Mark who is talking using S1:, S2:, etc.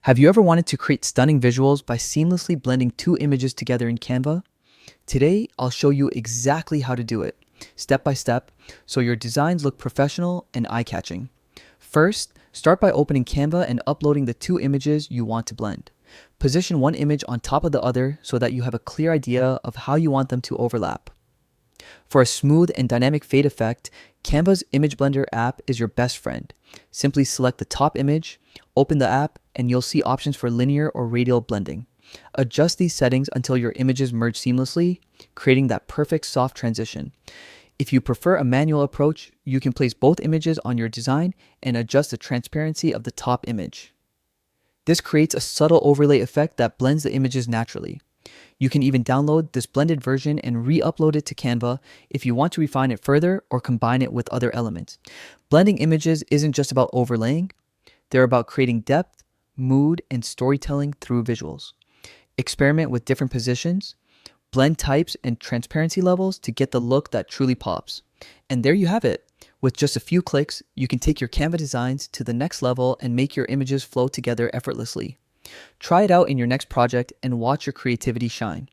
S1: Have you ever wanted to create stunning visuals by seamlessly blending two images together in Canva? Today, I'll show you exactly how to do it, step by step, so your designs look professional and eye-catching. First, start by opening Canva and uploading the two images you want to blend. Position one image on top of the other so that you have a clear idea of how you want them to overlap. For a smooth and dynamic fade effect, Canva's Image Blender app is your best friend. Simply select the top image, open the app, and you'll see options for linear or radial blending. Adjust these settings until your images merge seamlessly, creating that perfect soft transition. If you prefer a manual approach, you can place both images on your design and adjust the transparency of the top image. This creates a subtle overlay effect that blends the images naturally. You can even download this blended version and re-upload it to Canva if you want to refine it further or combine it with other elements. Blending images isn't just about overlaying, they're about creating depth, mood, and storytelling through visuals. Experiment with different positions, blend types and transparency levels to get the look that truly pops. And there you have it. With just a few clicks, you can take your Canva designs to the next level and make your images flow together effortlessly. Try it out in your next project and watch your creativity shine.